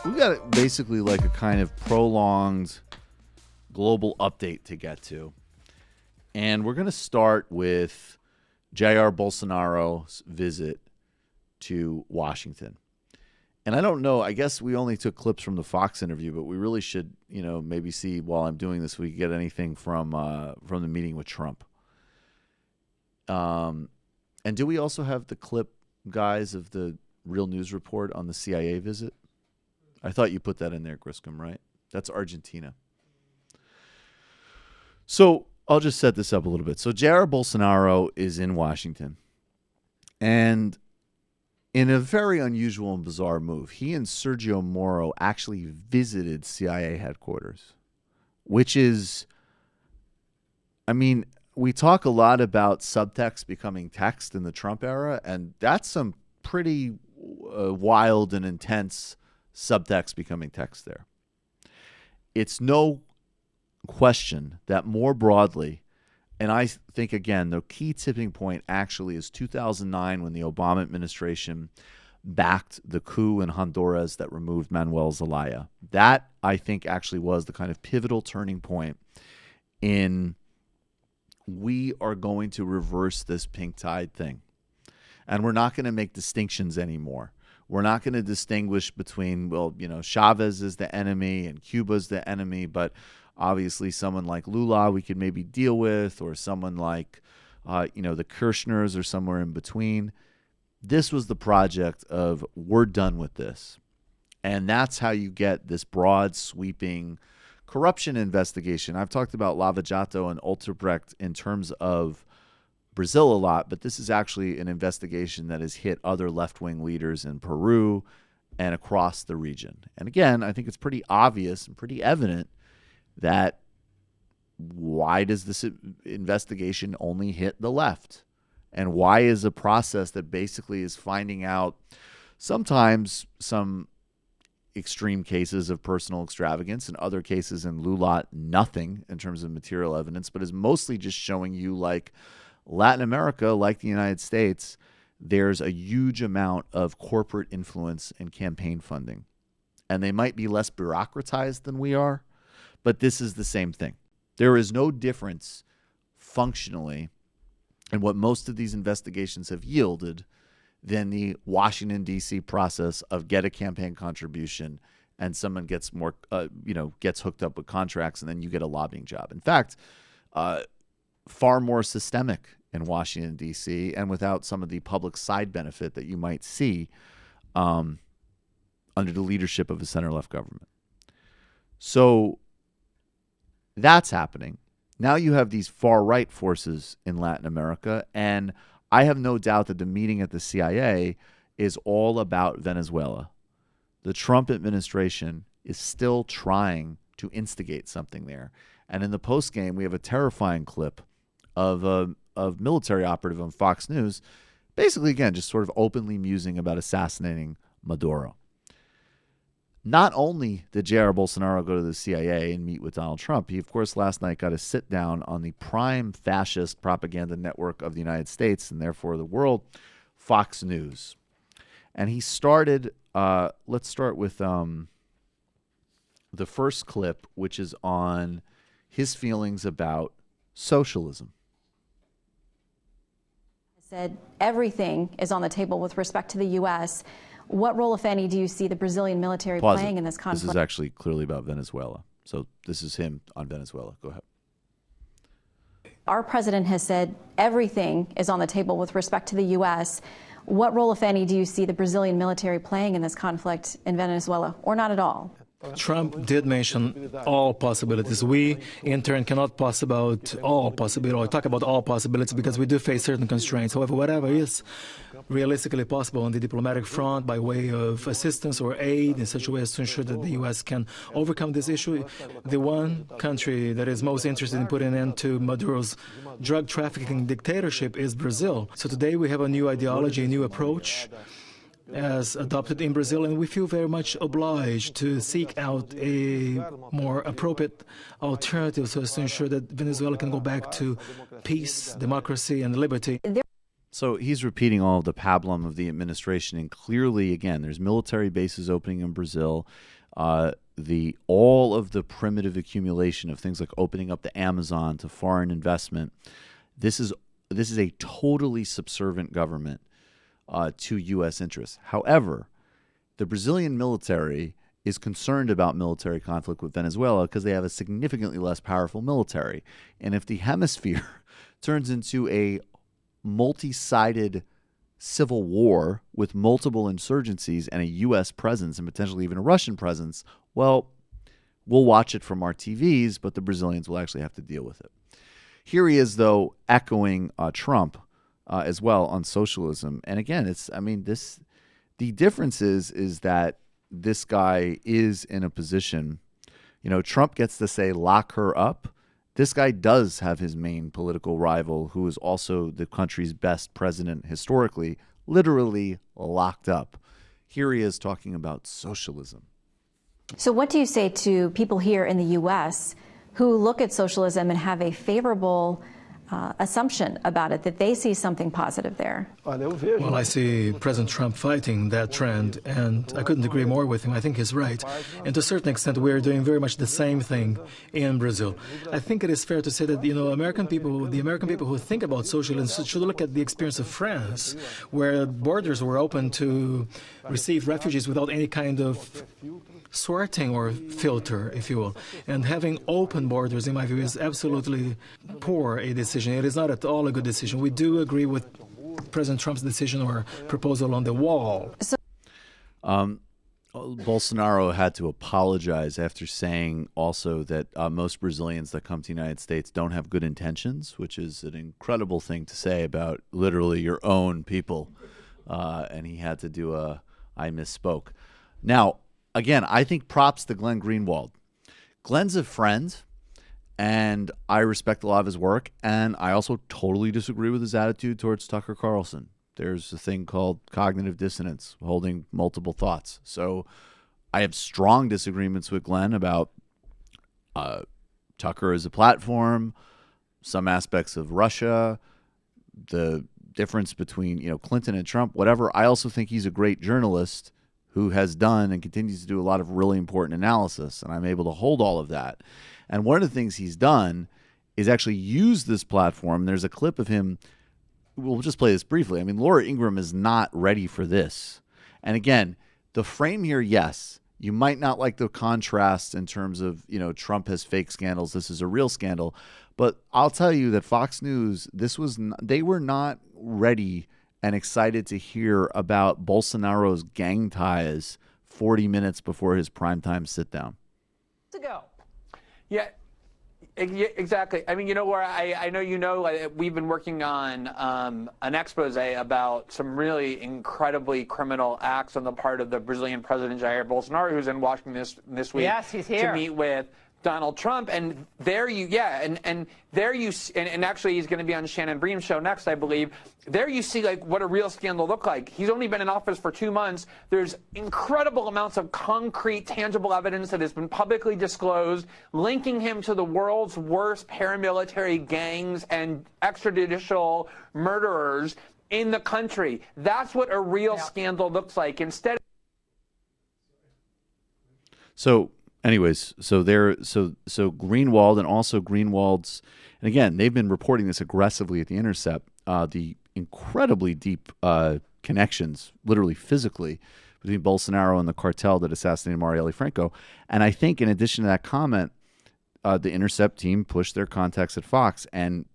we got basically like a kind of prolonged global update to get to. And we're going to start with Jair Bolsonaro's visit to Washington. And I don't know, I guess we only took clips from the Fox interview, but we really should, maybe see while I'm doing this, we can get anything from the meeting with Trump. And do we also have the clip, guys, of the Real News Report on the CIA visit? I thought you put that in there, Griscom, right? That's Argentina. So I'll just set this up a little bit. So Jair Bolsonaro is in Washington. And in a very unusual and bizarre move, he and Sergio Moro actually visited CIA headquarters, which is, we talk a lot about subtext becoming text in the Trump era, and that's some pretty wild and intense subtext becoming text there. It's no question that more broadly, and I think, again, the key tipping point actually is 2009 when the Obama administration backed the coup in Honduras that removed Manuel Zelaya. That, I think, actually was the kind of pivotal turning point in we are going to reverse this pink tide thing. And we're not going to make distinctions anymore. We're not going to distinguish between, Chavez is the enemy and Cuba's the enemy, but obviously someone like Lula we could maybe deal with, or someone like, the Kirchners or somewhere in between. This was the project of we're done with this. And that's how you get this broad, sweeping corruption investigation. I've talked about Lava Jato and Ulterbrecht in terms of Brazil a lot, but this is actually an investigation that has hit other left-wing leaders in Peru and across the region. And again, I think it's pretty obvious and pretty evident that why does this investigation only hit the left? And why is a process that basically is finding out sometimes some extreme cases of personal extravagance, and other cases in Lula, nothing in terms of material evidence, but is mostly just showing you, like Latin America, like the United States, there's a huge amount of corporate influence and campaign funding. And they might be less bureaucratized than we are, but this is the same thing. There is no difference functionally in what most of these investigations have yielded than the Washington, D.C. process of get a campaign contribution and someone gets more, gets hooked up with contracts, and then you get a lobbying job. In fact, far more systemic in Washington, D.C., and without some of the public side benefit that you might see under the leadership of a center-left government. So that's happening. Now you have these far-right forces in Latin America, and I have no doubt that the meeting at the CIA is all about Venezuela. The Trump administration is still trying to instigate something there. And in the postgame, we have a terrifying clip of a military operative on Fox News, basically, again, just sort of openly musing about assassinating Maduro. Not only did Jair Bolsonaro go to the CIA and meet with Donald Trump, he, of course, last night got a sit down on the prime fascist propaganda network of the United States and therefore the world, Fox News. And he started, let's start with the first clip, which is on his feelings about socialism. Said everything is on the table with respect to the U.S. What role, if any, do you see the Brazilian military playing in this conflict? This is actually clearly about Venezuela. So this is him on Venezuela. Go ahead. Our president has said everything is on the table with respect to the U.S. What role, if any, do you see the Brazilian military playing in this conflict in Venezuela, or not at all? Trump did mention all possibilities. We, in turn, cannot talk about all possibilities because we do face certain constraints. However, whatever is realistically possible on the diplomatic front by way of assistance or aid in such a way as to ensure that the U.S. can overcome this issue. The one country that is most interested in putting an end to Maduro's drug trafficking dictatorship is Brazil. So today we have a new ideology, a new approach as adopted in Brazil, and we feel very much obliged to seek out a more appropriate alternative so as to ensure that Venezuela can go back to peace, democracy, and liberty. So he's repeating all of the pablum of the administration, and clearly, again, there's military bases opening in Brazil. All of the primitive accumulation of things like opening up the Amazon to foreign investment. This is a totally subservient government to U.S. interests. However, the Brazilian military is concerned about military conflict with Venezuela because they have a significantly less powerful military. And if the hemisphere turns into a multi-sided civil war with multiple insurgencies and a U.S. presence and potentially even a Russian presence, well, we'll watch it from our TVs, but the Brazilians will actually have to deal with it. Here he is, though, echoing Trump as well on socialism. And again, the difference is that this guy is in a position, Trump gets to say, lock her up. This guy does have his main political rival, who is also the country's best president historically, literally locked up. Here he is talking about socialism. So what do you say to people here in the U.S. who look at socialism and have a favorable assumption about it, that they see something positive there? Well, I see President Trump fighting that trend, and I couldn't agree more with him. I think he's right. And to a certain extent, we're doing very much the same thing in Brazil. I think it is fair to say that, the American people who think about socialism should look at the experience of France, where borders were open to receive refugees without any kind of sorting or filter, if you will. And having open borders, in my view, is absolutely poor a decision. It is not at all a good decision. We do agree with President Trump's decision or proposal on the wall. Bolsonaro had to apologize after saying also that most Brazilians that come to the United States don't have good intentions, which is an incredible thing to say about literally your own people. And he had to do I misspoke. Now, again, I think props to Glenn Greenwald. Glenn's a friend, and I respect a lot of his work, and I also totally disagree with his attitude towards Tucker Carlson. There's a thing called cognitive dissonance, holding multiple thoughts. So I have strong disagreements with Glenn about Tucker as a platform, some aspects of Russia, the difference between Clinton and Trump, whatever. I also think he's a great journalist who has done and continues to do a lot of really important analysis, and I'm able to hold all of that. And one of the things he's done is actually use this platform. There's a clip of him. We'll just play this briefly. I mean, Laura Ingraham is not ready for this. And again, the frame here, yes, you might not like the contrast in terms of, Trump has fake scandals. This is a real scandal. But I'll tell you that Fox News, they were not ready and excited to hear about Bolsonaro's gang ties 40 minutes before his primetime sit-down. To go. Yeah, exactly. I mean, where I know we've been working on an expose about some really incredibly criminal acts on the part of the Brazilian President Jair Bolsonaro, who's in Washington this week. Yes, he's here. To meet with Donald Trump, and and actually he's going to be on Shannon Bream's show next, I believe. There you see what a real scandal looked like. He's only been in office for 2 months. There's incredible amounts of concrete, tangible evidence that has been publicly disclosed, linking him to the world's worst paramilitary gangs and extrajudicial murderers in the country. That's what a real scandal looks like. Instead. Anyways, so Greenwald and also Greenwald's, and again, they've been reporting this aggressively at The Intercept, the incredibly deep connections, literally physically, between Bolsonaro and the cartel that assassinated Marielle Franco. And I think in addition to that comment, the Intercept team pushed their contacts at Fox, and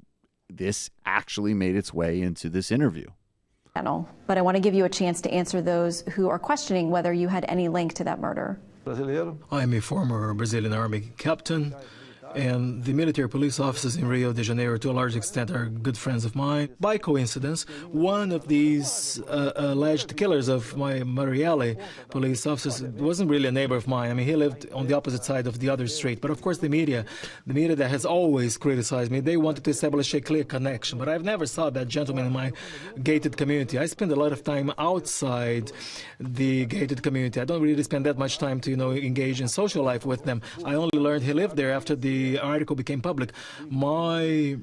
this actually made its way into this interview. But I want to give you a chance to answer those who are questioning whether you had any link to that murder. I am a former Brazilian Army captain, and the military police officers in Rio de Janeiro, to a large extent, are good friends of mine. By coincidence, one of these alleged killers of my Marielle police officers wasn't really a neighbor of mine. I mean, he lived on the opposite side of the other street. But of course, the media that has always criticized me, they wanted to establish a clear connection. But I've never saw that gentleman in my gated community. I spend a lot of time outside the gated community. I don't really spend that much time to, engage in social life with them. I only learned he lived there after the the article became public, my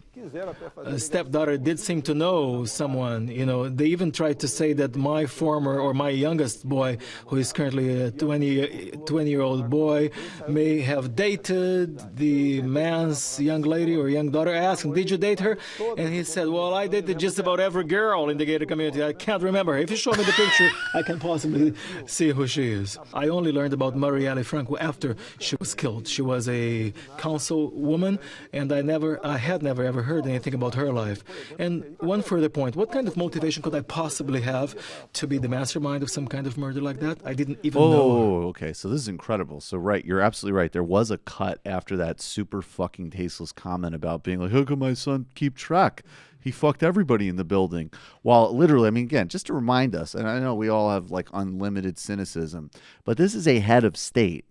stepdaughter did seem to know someone. You know, they even tried to say that my former or my youngest boy, who is currently a 20-year-old boy, may have dated the man's young lady or young daughter. I asked him, did you date her? And he said, well, I dated just about every girl in the gated community. I can't remember her. If you show me the picture, I can possibly see who she is. I only learned about Marielle Franco after she was killed. She was a councilwoman, and I had never ever heard anything about her life. And one further point, what kind of motivation could I possibly have to be the mastermind of some kind of murder like that? I didn't even know. Oh, okay. So this is incredible. So right, you're absolutely right. There was a cut after that super fucking tasteless comment about being like, how can my son keep track? He fucked everybody in the building. While literally, I mean, again, just to remind us, and I know we all have like unlimited cynicism, but this is a head of state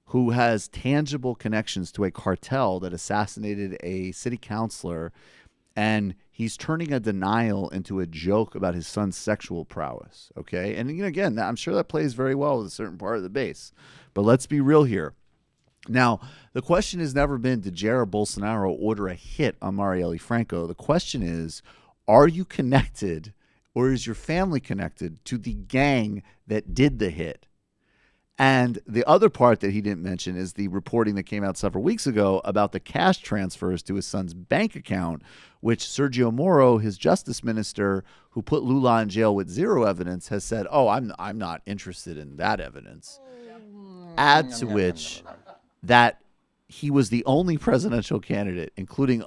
who has tangible connections to a cartel that assassinated a city councilor, and he's turning a denial into a joke about his son's sexual prowess, okay? And, you know, again, I'm sure that plays very well with a certain part of the base. But let's be real here. Now, the question has never been, did Jair Bolsonaro order a hit on Marielle Franco? The question is, are you connected, or is your family connected to the gang that did the hit? And the other part that he didn't mention is the reporting that came out several weeks ago about the cash transfers to his son's bank account, which Sergio Moro, his justice minister, who put Lula in jail with zero evidence, has said, oh, I'm not interested in that evidence. Add to which that he was the only presidential candidate, including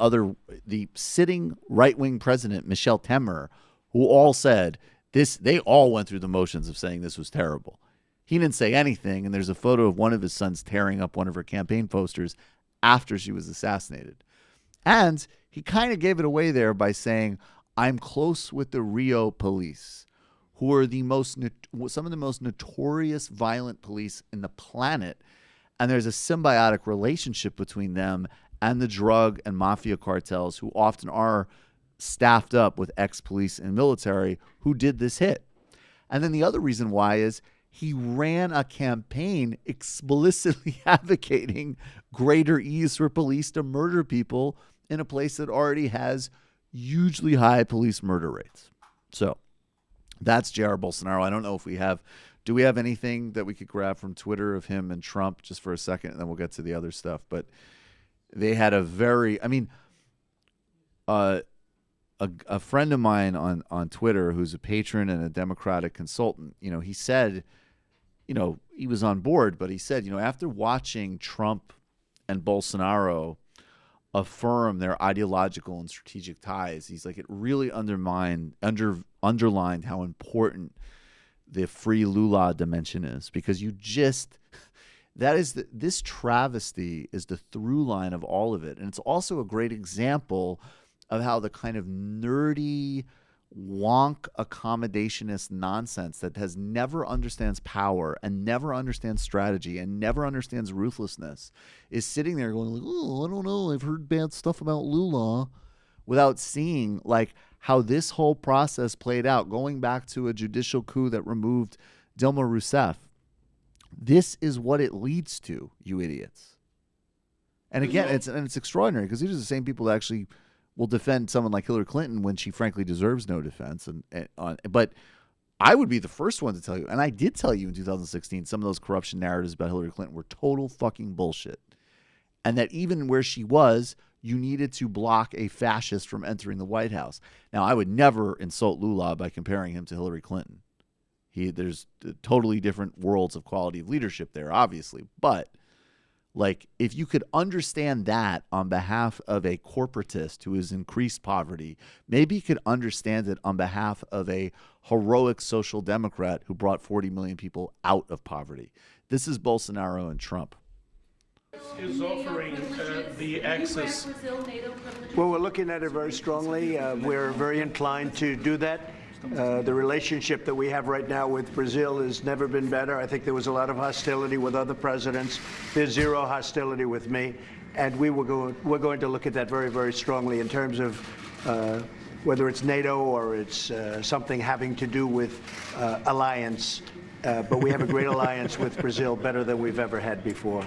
the sitting right-wing president, Michel Temer, who all said this, they all went through the motions of saying this was terrible. He didn't say anything, and there's a photo of one of his sons tearing up one of her campaign posters after she was assassinated. And he kind of gave it away there by saying, I'm close with the Rio police, who are some of the most notorious violent police in the planet. And there's a symbiotic relationship between them and the drug and mafia cartels, who often are staffed up with ex-police and military who did this hit. And then the other reason why is he ran a campaign explicitly advocating greater ease for police to murder people in a place that already has hugely high police murder rates. So that's Jair Bolsonaro. I don't know if do we have anything that we could grab from Twitter of him and Trump just for a second, and then we'll get to the other stuff. But they had a friend of mine on Twitter who's a patron and a Democratic consultant, you know, he said, you know, he was on board, but he said, you know, after watching Trump and Bolsonaro affirm their ideological and strategic ties, he's like, it really underlined how important the free Lula dimension is, because this travesty is the through line of all of it. And it's also a great example of how the kind of nerdy, wonk accommodationist nonsense that never understands power and never understands strategy and never understands ruthlessness is sitting there going like, oh, I don't know, I've heard bad stuff about Lula, without seeing like how this whole process played out, going back to a judicial coup that removed Dilma Rousseff. This is what it leads to, you idiots. And again, it's extraordinary, because these are the same people that actually will defend someone like Hillary Clinton when she frankly deserves no defense. But I would be the first one to tell you, and I did tell you in 2016, some of those corruption narratives about Hillary Clinton were total fucking bullshit. And that even where she was, you needed to block a fascist from entering the White House. Now, I would never insult Lula by comparing him to Hillary Clinton. There's totally different worlds of quality of leadership there, obviously. But like, if you could understand that on behalf of a corporatist who has increased poverty, maybe you could understand it on behalf of a heroic social democrat who brought 40 million people out of poverty. This is Bolsonaro and Trump. Is offering the access. Well, we're looking at it very strongly. We're very inclined to do that. The relationship that we have right now with Brazil has never been better. I think there was a lot of hostility with other presidents. There's zero hostility with me. And we're going to look at that very, very strongly in terms of whether it's NATO or it's something having to do with alliance. But we have a great alliance with Brazil, better than we've ever had before.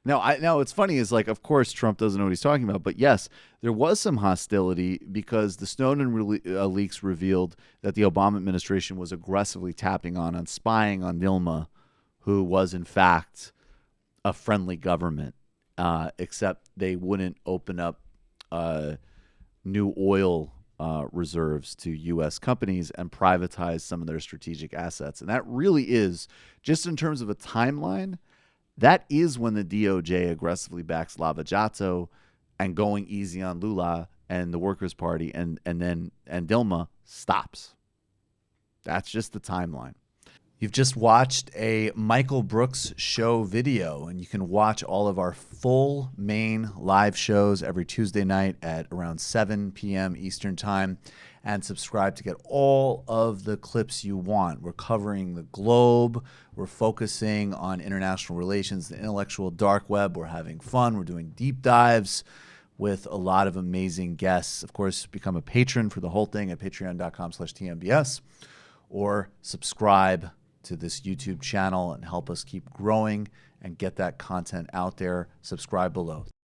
Now what's funny is, like, of course, Trump doesn't know what he's talking about, but yes, there was some hostility because the Snowden leaks revealed that the Obama administration was aggressively tapping on spying on Dilma, who was in fact a friendly government, except they wouldn't open up new oil reserves to U.S. companies and privatize some of their strategic assets. And that really is, just in terms of a timeline, that is when the DOJ aggressively backs Lava Jato and going easy on Lula and the Workers' Party and Dilma stops. That's just the timeline. You've just watched a Michael Brooks show video, and you can watch all of our full main live shows every Tuesday night at around 7 p.m. Eastern Time, and subscribe to get all of the clips you want. We're covering the globe. We're focusing on international relations, the intellectual dark web. We're having fun. We're doing deep dives with a lot of amazing guests. Of course, become a patron for the whole thing at patreon.com/TMBS, or subscribe to this YouTube channel and help us keep growing and get that content out there. Subscribe below.